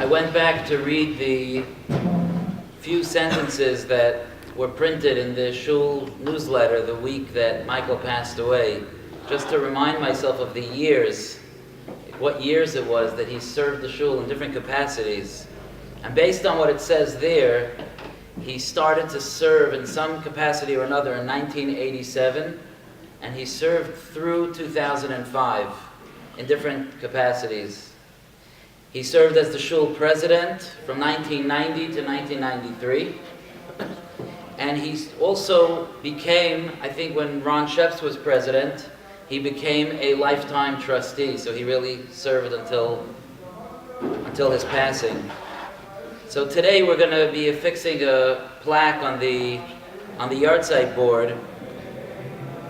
I went back to read the few sentences that were printed in the shul newsletter the week that Michael passed away, just to remind myself of the years, what years it was that he served the shul in different capacities. And based on what it says there, he started to serve in some capacity or another in 1987, and he served through 2005 in different capacities. He served as the shul president from 1990 to 1993. And he also became, I think when Ron Sheps was president, he became a lifetime trustee. So he really served until his passing. So today we're going to be affixing a plaque on the yahrzeit board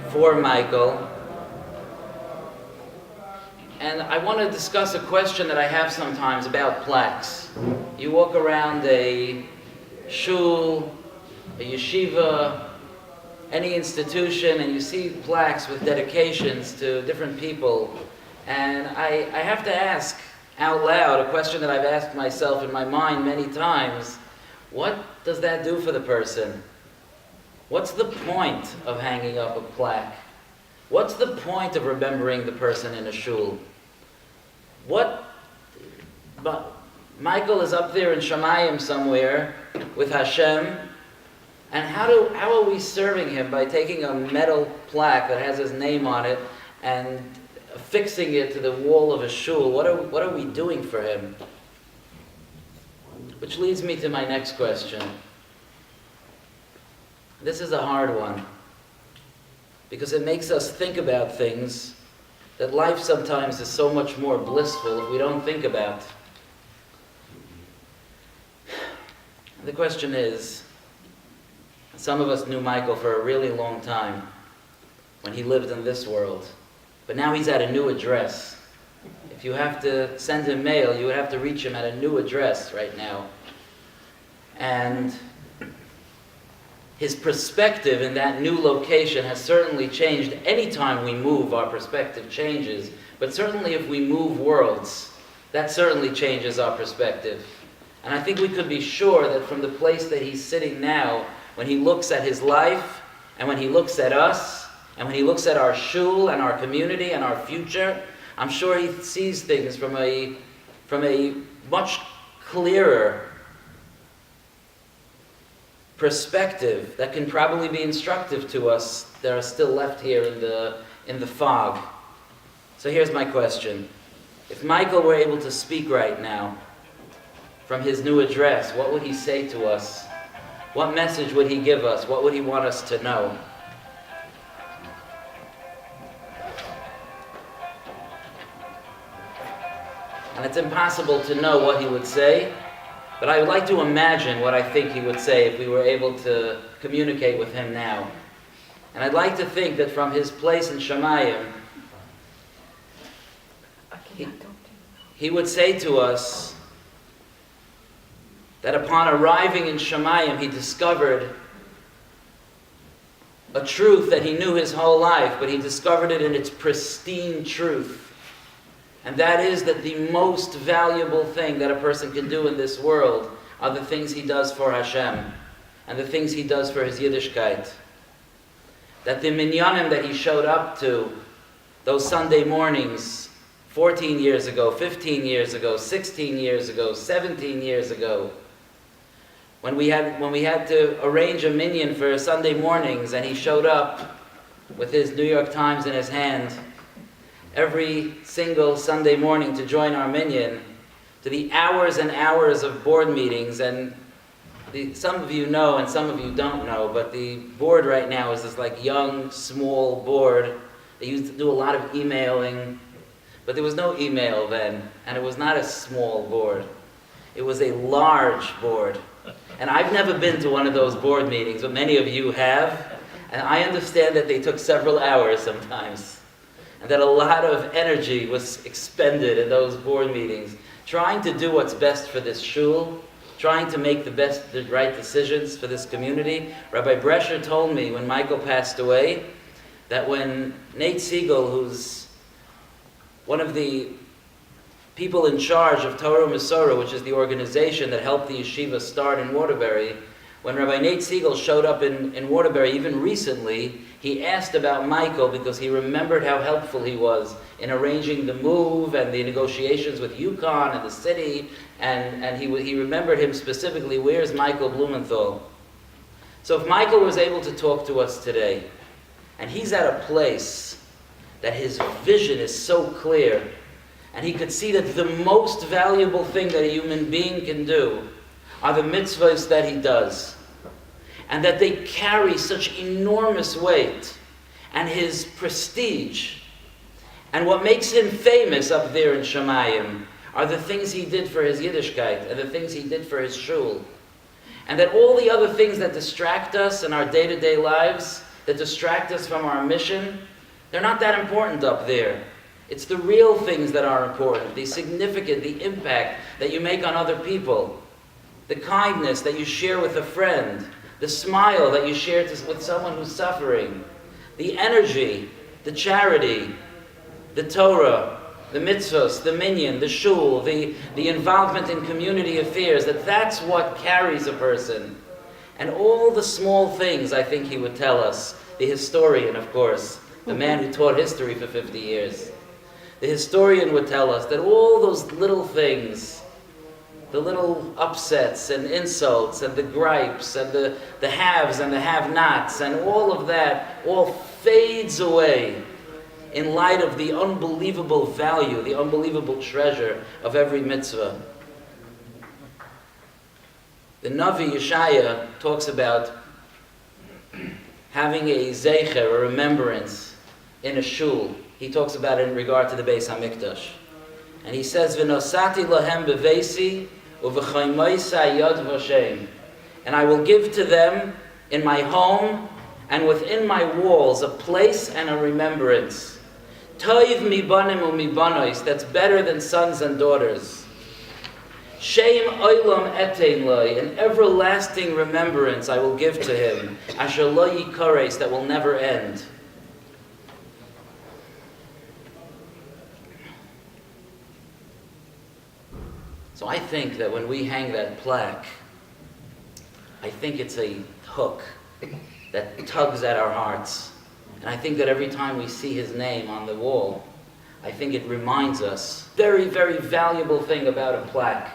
for Michael. And I want to discuss a question that I have sometimes about plaques. You walk around a shul, a yeshiva, any institution, and you see plaques with dedications to different people. And I have to ask out loud a question that I've asked myself in my mind many times. What does that do for the person? What's the point of hanging up a plaque? What's the point of remembering the person in a shul? But Michael is up there in Shamayim somewhere with Hashem, and how are we serving him? By taking a metal plaque that has his name on it and affixing it to the wall of a shul. What are we doing for him? Which leads me to my next question. This is a hard one, because it makes us think about things that life sometimes is so much more blissful if we don't think about. The question is, some of us knew Michael for a really long time when he lived in this world, but now he's at a new address. If you have to send him mail, you would have to reach him at a new address right now. And his perspective in that new location has certainly changed. Anytime we move, our perspective changes. But certainly if we move worlds, that certainly changes our perspective. And I think we could be sure that from the place that he's sitting now, when he looks at his life, and when he looks at us, and when he looks at our shul and our community and our future, I'm sure he sees things from a much clearer perspective that can probably be instructive to us that are still left here in the fog. So here's my question. If Michael were able to speak right now from his new address, what would he say to us? What message would he give us? What would he want us to know? And it's impossible to know what he would say, but I would like to imagine what I think he would say if we were able to communicate with him now. And I'd like to think that from his place in Shamayim, he would say to us that upon arriving in Shamayim, he discovered a truth that he knew his whole life, but he discovered it in its pristine truth. And that is that the most valuable thing that a person can do in this world are the things he does for Hashem and the things he does for his Yiddishkeit. That the minyanim that he showed up to those Sunday mornings 14 years ago, 15 years ago, 16 years ago, 17 years ago, when we had to arrange a minyan for Sunday mornings and he showed up with his New York Times in his hand every single Sunday morning to join our minyan, to the hours and hours of board meetings. And some of you know and some of you don't know, but the board right now is this like young, small board. They used to do a lot of emailing, but there was no email then, and it was not a small board. It was a large board. And I've never been to one of those board meetings, but many of you have, and I understand that they took several hours sometimes. And that a lot of energy was expended in those board meetings, trying to do what's best for this shul, trying to make the right decisions for this community. Rabbi Brescher told me when Michael passed away that when Nate Siegel, who's one of the people in charge of Torah Masorah, which is the organization that helped the yeshiva start in Waterbury, when Rabbi Nate Siegel showed up in Waterbury, even recently, he asked about Michael because he remembered how helpful he was in arranging the move and the negotiations with UConn and the city, and he remembered him specifically. Where's Michael Blumenthal? So if Michael was able to talk to us today, and he's at a place that his vision is so clear, and he could see that the most valuable thing that a human being can do are the mitzvahs that he does, and that they carry such enormous weight, and his prestige, and what makes him famous up there in Shemayim are the things he did for his Yiddishkeit, and the things he did for his shul, and that all the other things that distract us in our day-to-day lives, that distract us from our mission, they're not that important up there. It's the real things that are important, the significant, the impact that you make on other people, the kindness that you share with a friend, the smile that you share with someone who's suffering, the energy, the charity, the Torah, the mitzvahs, the minyan, the shul, the involvement in community affairs, that's what carries a person. And all the small things, I think he would tell us, the historian, of course, the man who taught history for 50 years, the historian would tell us that all those little things, the little upsets and insults and the gripes and the haves and the have-nots and all of that all fades away in light of the unbelievable value, the unbelievable treasure of every mitzvah. The Navi Yeshaya talks about having a zeicher, a remembrance, in a shul. He talks about it in regard to the Beis HaMikdash. And he says, "V'nosati lahem bevesi uv'chaymoisai yod v'shem." And I will give to them in my home and within my walls a place and a remembrance. Toiv mibanim u'mibanois, that's better than sons and daughters. Shem oilam etein loy, an everlasting remembrance I will give to him. Asher lo yikares, that will never end. So I think that when we hang that plaque, I think it's a hook that tugs at our hearts. And I think that every time we see his name on the wall, I think it reminds us, very, very valuable thing about a plaque.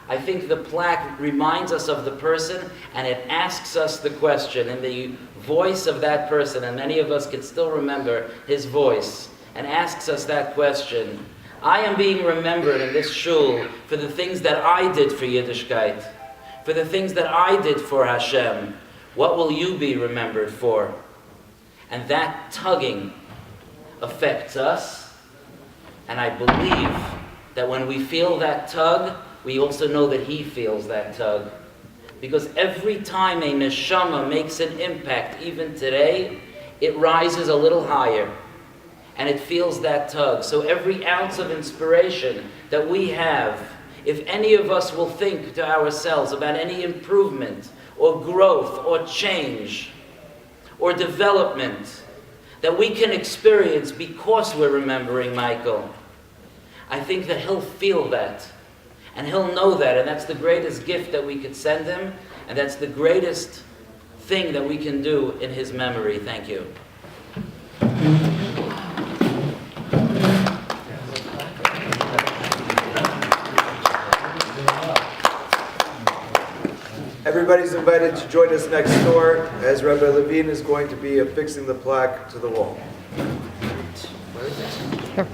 I think the plaque reminds us of the person, and it asks us the question in the voice of that person, and many of us can still remember his voice, and asks us that question. I am being remembered in this shul for the things that I did for Yiddishkeit, for the things that I did for Hashem. What will you be remembered for? And that tugging affects us, and I believe that when we feel that tug, we also know that he feels that tug. Because every time a neshama makes an impact, even today, it rises a little higher. And it feels that tug. So every ounce of inspiration that we have, if any of us will think to ourselves about any improvement, or growth, or change, or development, that we can experience because we're remembering Michael, I think that he'll feel that. And he'll know that, and that's the greatest gift that we could send him, and that's the greatest thing that we can do in his memory. Thank you. Everybody's invited to join us next door as Rabbi Levine is going to be affixing the plaque to the wall. Here.